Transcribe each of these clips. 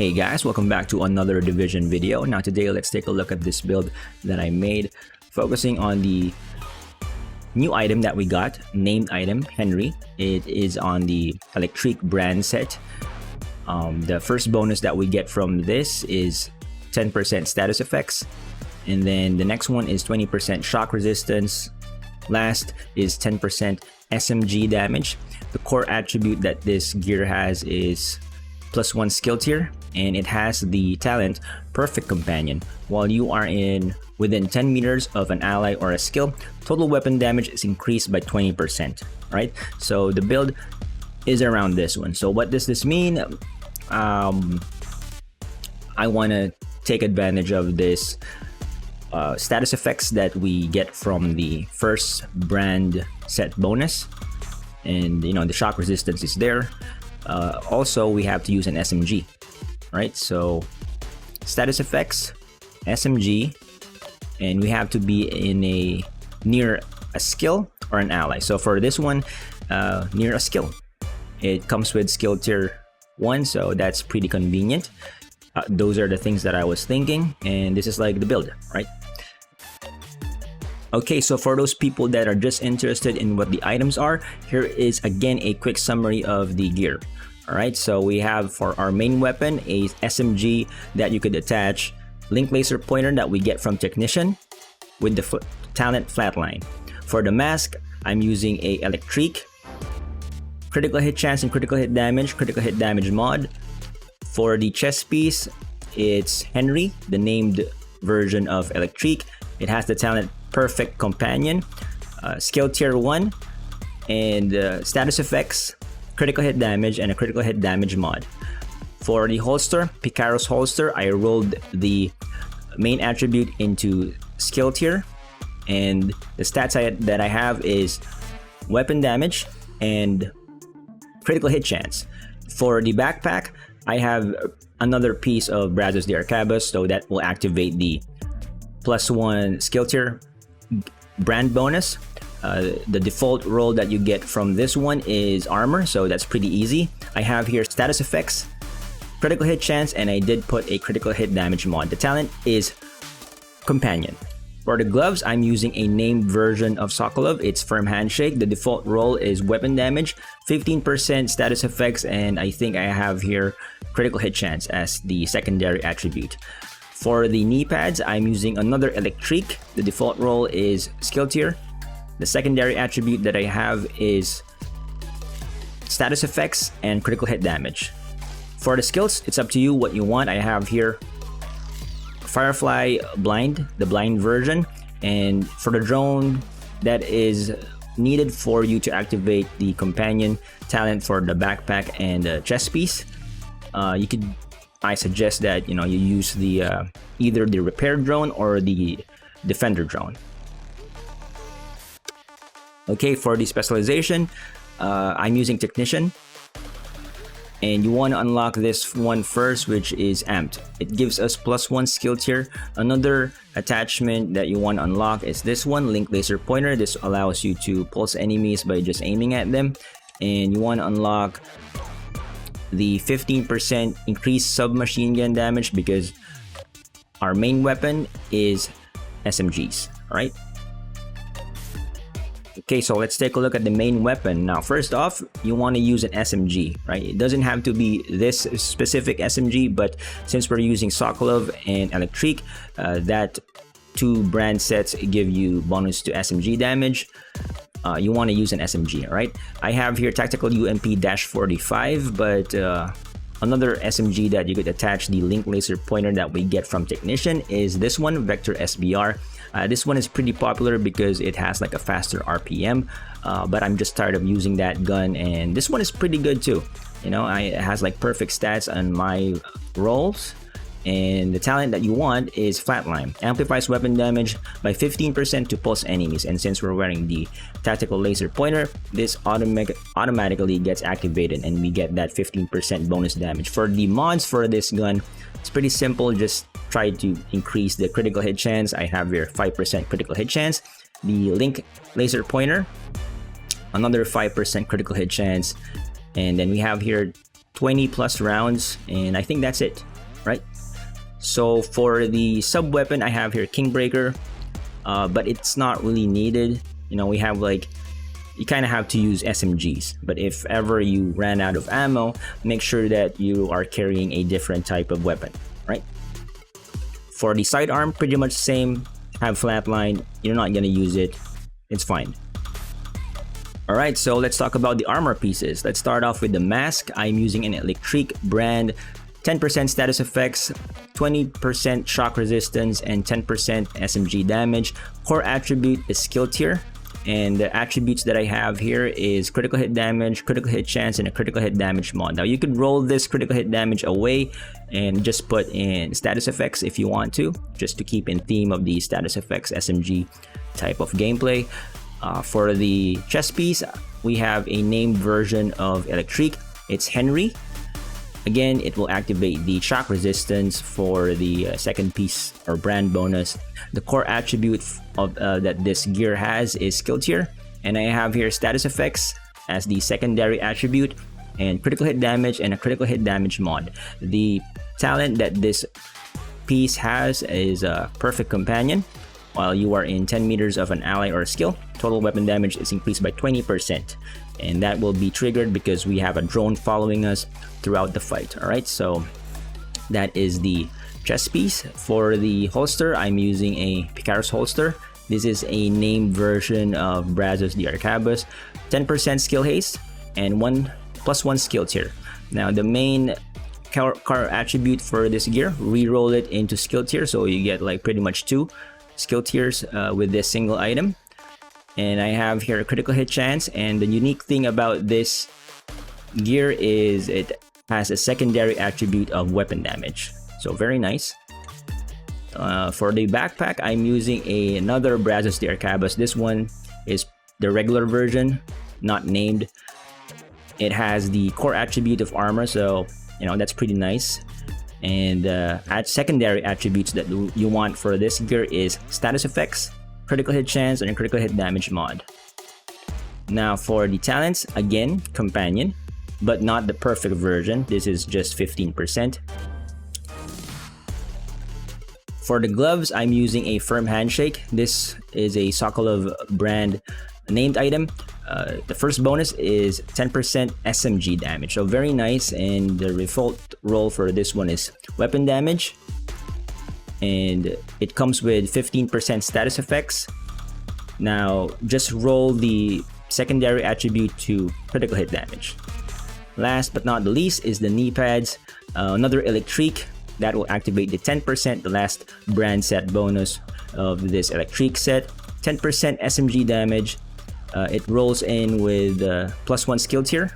Hey guys, welcome back to another division video. Now today let's take a look at this build that I made, focusing on the new item that we got, named item Henri. It is on the Electrique brand set. The first bonus that we get from this is 10% status effects, and then the next one is 20% shock resistance. Last is 10% SMG damage. The core attribute that this gear has is +1 skill tier, and it has the talent Perfect Companion. While you are within 10 meters of an ally or a skill, total weapon damage is increased by 20%, right? So the build is around this one. So what does this mean? I want to take advantage of this status effects that we get from the first brand set bonus, and the shock resistance is there. Also, we have to use an SMG, right? So status effects, SMG, and we have to be near a skill or an ally. So for this one, near a skill, it comes with skill tier 1, so that's pretty convenient. Those are the things that I was thinking, and this is like the build, right? Okay, so for those people that are just interested in what the items are, here is again a quick summary of the gear. All right, so we have for our main weapon a SMG that you could attach, link laser pointer that we get from Technician with the talent flatline. For the mask, I'm using a Electrique, critical hit chance and critical hit damage mod. For the chest piece, it's Henri, the named version of Electrique. It has the talent Perfect Companion, skill tier 1, and status effects, critical hit damage, and a critical hit damage mod. For the holster, Picaro's holster, I rolled the main attribute into skill tier, and the stats that I have is weapon damage and critical hit chance. For the backpack, I have another piece of Brazos de Arcabuz, so that will activate the +1 skill tier brand bonus. The default roll that you get from this one is armor, so that's pretty easy. I have here status effects, critical hit chance, and I did put a critical hit damage mod. The talent is Companion. For the gloves, I'm using a named version of Sokolov. It's Firm Handshake. The default roll is weapon damage, 15% status effects, and I think I have here critical hit chance as the secondary attribute. For the knee pads, I'm using another Electrique. The default roll is skill tier. The secondary attribute that I have is status effects and critical hit damage. For the skills, it's up to you what you want. I have here Firefly Blind, the blind version, and for the drone, that is needed for you to activate the companion talent for the backpack and the chest piece. I suggest that you use the either the repair drone or the defender drone. Okay, for the specialization, I'm using Technician, and you want to unlock this one first, which is Amped. It gives us +1 skill tier. Another attachment that you want to unlock is this one, Link Laser Pointer. This allows you to pulse enemies by just aiming at them, and you want to unlock the 15% increased submachine gun damage because our main weapon is SMGs, right? Okay, so let's take a look at the main weapon. Now, first off, you want to use an SMG, right? It doesn't have to be this specific SMG, but since we're using Sokolov and Electrique, that two brand sets give you bonus to SMG damage. You want to use an SMG, right? I have here Tactical UMP-45, but another SMG that you could attach the link laser pointer that we get from Technician is this one, Vector SBR. This one is pretty popular because it has like a faster RPM, but I'm just tired of using that gun, and this one is pretty good too. It has like perfect stats on my rolls. And the talent that you want is Flatline. Amplifies weapon damage by 15% to pulse enemies. And since we're wearing the tactical laser pointer, this automatically gets activated and we get that 15% bonus damage. For the mods for this gun, it's pretty simple. Just try to increase the critical hit chance. I have here 5% critical hit chance. The link laser pointer, another 5% critical hit chance. And then we have here 20 plus rounds, and I think that's it. right? So for the sub weapon, I have here Kingbreaker, but it's not really needed. You know, we have like, you kind of have to use SMGs, but if ever you ran out of ammo, make sure that you are carrying a different type of weapon, right? For the sidearm, pretty much same. Have flatline, you're not gonna use it, it's fine. Alright, so let's talk about the armor pieces. Let's start off with the mask. I'm using an Electrique brand, 10% status effects, 20% shock resistance, and 10% SMG damage. Core attribute is skill tier, and the attributes that I have here is critical hit damage, critical hit chance, and a critical hit damage mod. Now you could roll this critical hit damage away and just put in status effects if you want to, just to keep in theme of the status effects SMG type of gameplay. For the chest piece, we have a named version of Electrique. It's Henri. Again, it will activate the shock resistance for the second piece or brand bonus. The core attribute of that this gear has is skill tier, and I have here status effects as the secondary attribute, and critical hit damage and a critical hit damage mod. The talent that this piece has is a perfect companion. While you are in 10 meters of an ally or a skill, total weapon damage is increased by 20%. And that will be triggered because we have a drone following us throughout the fight. Alright, so that is the chest piece. For the holster, I'm using a Picaro's holster. This is a named version of Brazos the Arquebus. 10% skill haste and +1 skill tier. Now the main car attribute for this gear, re-roll it into skill tier, so you get like pretty much 2 skill tiers with this single item. And I have here a critical hit chance, and the unique thing about this gear is it has a secondary attribute of weapon damage, so very nice. For the backpack, I'm using another Brazos the Arquebus. This one is the regular version, not named. It has the core attribute of armor, so you know that's pretty nice. And secondary attributes that you want for this gear is status effects, critical hit chance, and a critical hit damage mod. Now for the talents, again, companion, but not the perfect version. This is just 15%. For the gloves, I'm using a Firm Handshake. This is a Sokolov brand named item. The first bonus is 10% SMG damage, so very nice. And the default roll for this one is weapon damage, and it comes with 15% status effects. Now just roll the secondary attribute to critical hit damage. Last but not the least is the knee pads, another Electrique that will activate the 10%, the last brand set bonus of this Electrique set. 10% SMG damage. It rolls in with +1 skill tier,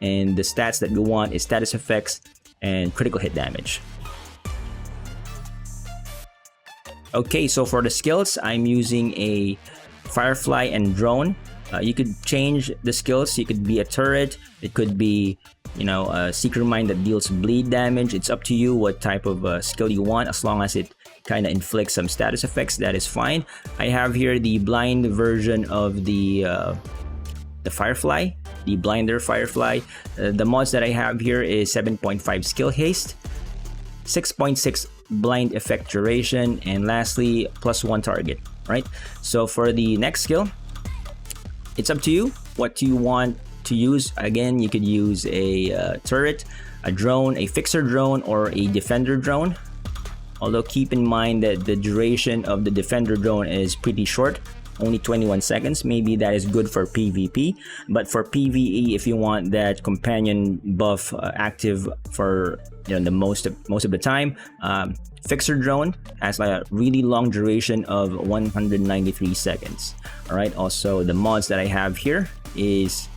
and the stats that you want is status effects and critical hit damage. Okay, so for the skills, I'm using a Firefly and Drone. You could change the skills. You could be a turret. It could be, you know, a Seeker Mine that deals bleed damage. It's up to you what type of skill you want, as long as it kind of inflicts some status effects, that is fine. I have here the blind version of the Firefly, the Blinder Firefly. The mods that I have here is 7.5 skill haste, 6.6 blind effect duration, and lastly +1 target. Right, so for the next skill, it's up to you what you want to use. Again, you could use a turret, a drone, a fixer drone, or a defender drone. Although keep in mind that the duration of the defender drone is pretty short, only 21 seconds. Maybe that is good for PvP, but for PvE, if you want that companion buff active for, you know, the most of the time, fixer drone has like a really long duration of 193 seconds. All right. Also, the mods that I have here is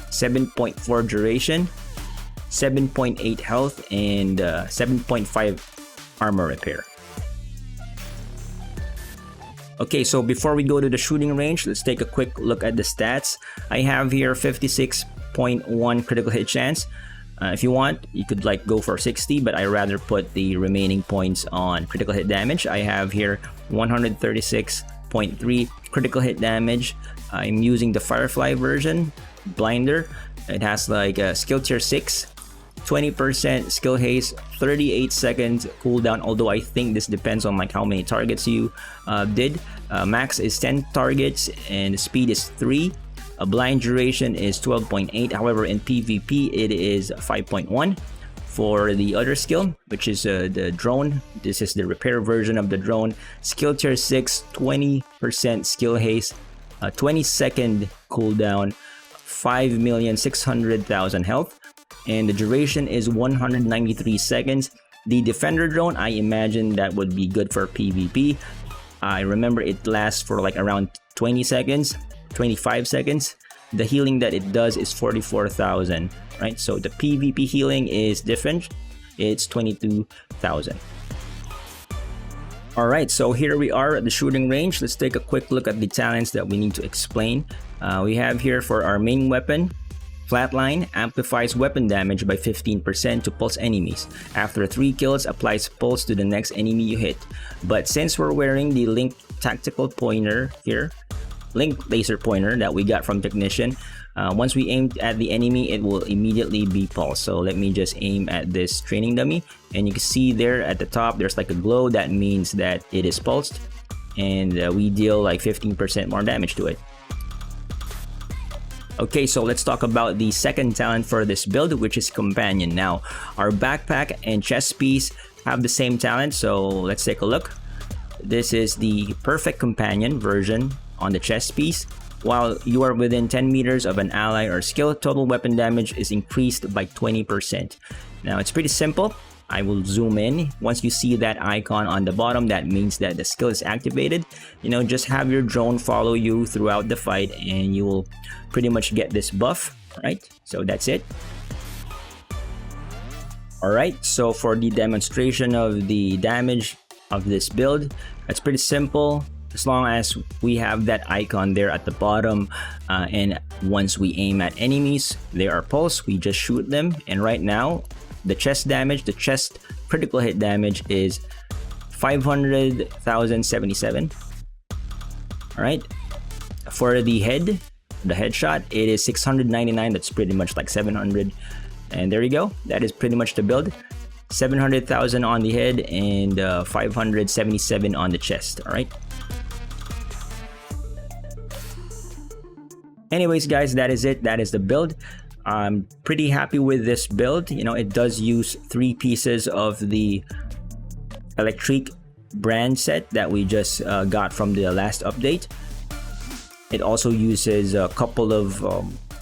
7.4 duration, 7.8 health, and 7.5 armor repair. Okay, so before we go to the shooting range, let's take a quick look at the stats. I have here 56.1 critical hit chance. If you want, you could like go for 60, but I rather put the remaining points on critical hit damage. I have here 136.3 critical hit damage. I'm using the Firefly version, Blinder. It has like a skill tier 6, 20% skill haste, 38 seconds cooldown, although I think this depends on like how many targets you did. Max is 10 targets and speed is 3. Blind duration is 12.8. However, in PvP it is 5.1. For the other skill, which is the drone, this is the repair version of the drone. Skill tier 6, 20% skill haste, 20-second cooldown, 5,600,000 health, and the duration is 193 seconds. The defender drone, I imagine that would be good for PvP. I remember it lasts for like around 20 seconds, 25 seconds. The healing that it does is 44,000, right? So the PvP healing is different. It's 22,000. All right, so here we are at the shooting range. Let's take a quick look at the talents that we need to explain. We have here for our main weapon, Flatline amplifies weapon damage by 15% to pulse enemies. After 3 kills, applies pulse to the next enemy you hit. But since we're wearing the Link tactical pointer here, Link laser pointer that we got from Technician, once we aim at the enemy, it will immediately be pulse. So let me just aim at this training dummy, and you can see there at the top there's like a glow. That means that it is pulsed, and we deal like 15% more damage to it. Okay, so let's talk about the second talent for this build, which is Companion. Now, our backpack and chest piece have the same talent, so let's take a look. This is the perfect companion version on the chest piece. While you are within 10 meters of an ally or skill, total weapon damage is increased by 20%. Now, it's pretty simple. I will zoom in. Once you see that icon on the bottom, that means that the skill is activated. You know, just have your drone follow you throughout the fight and you will pretty much get this buff, right? So that's it. Alright, so for the demonstration of the damage of this build, it's pretty simple. As long as we have that icon there at the bottom, and once we aim at enemies, they are pulsed, we just shoot them. And right now, the chest damage, the chest critical hit damage is 500,077. Alright, for the head, the headshot, it is 699. That's pretty much like 700. And there you go, that is pretty much the build. 700,000 on the head and 577 on the chest. Alright. Anyways, guys, that is it. That is the build. I'm pretty happy with this build. You know, it does use 3 pieces of the Electrique brand set that we just got from the last update. It also uses a couple of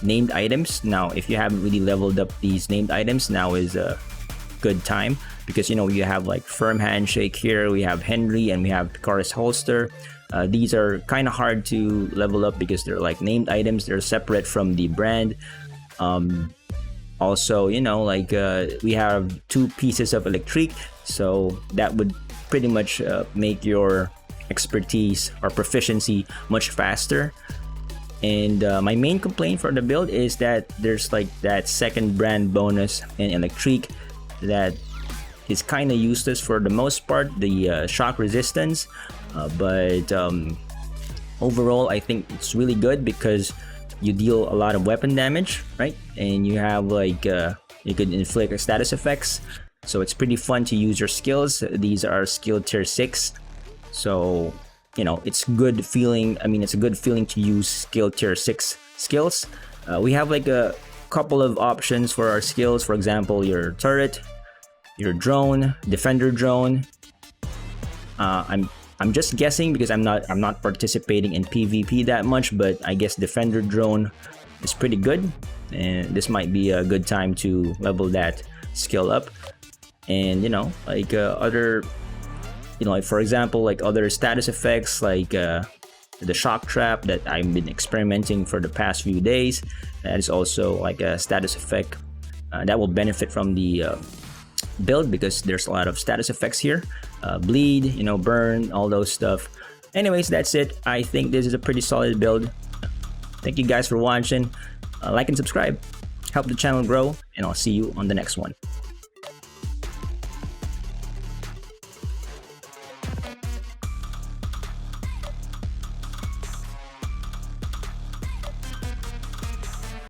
named items. Now, if you haven't really leveled up these named items, now is a good time, because you know you have like Firm Handshake here, we have Henri, and we have Picaro's holster. These are kind of hard to level up because they're like named items. They're separate from the brand. Also, you know, like we have 2 pieces of Electrique, so that would pretty much make your expertise or proficiency much faster. And my main complaint for the build is that there's like that second brand bonus in Electrique that is kind of useless for the most part, the shock resistance. But overall, I think it's really good because you deal a lot of weapon damage, right? And you have like you could inflict status effects, so it's pretty fun to use your skills. These are skill tier 6, so you know it's good feeling. I mean, it's a good feeling to use skill tier 6 skills. We have like a couple of options for our skills. For example, your turret, your drone, defender drone. I'm just guessing because I'm not participating in PvP that much, but I guess defender drone is pretty good, and this might be a good time to level that skill up. And you know, like other, you know, like for example, like other status effects like the shock trap that I've been experimenting for the past few days. That is also like a status effect that will benefit from the build because there's a lot of status effects here. Bleed, you know, burn, all those stuff. Anyways, that's it. I think this is a pretty solid build. Thank you guys for watching. Like and subscribe, help the channel grow, and I'll see you on the next one.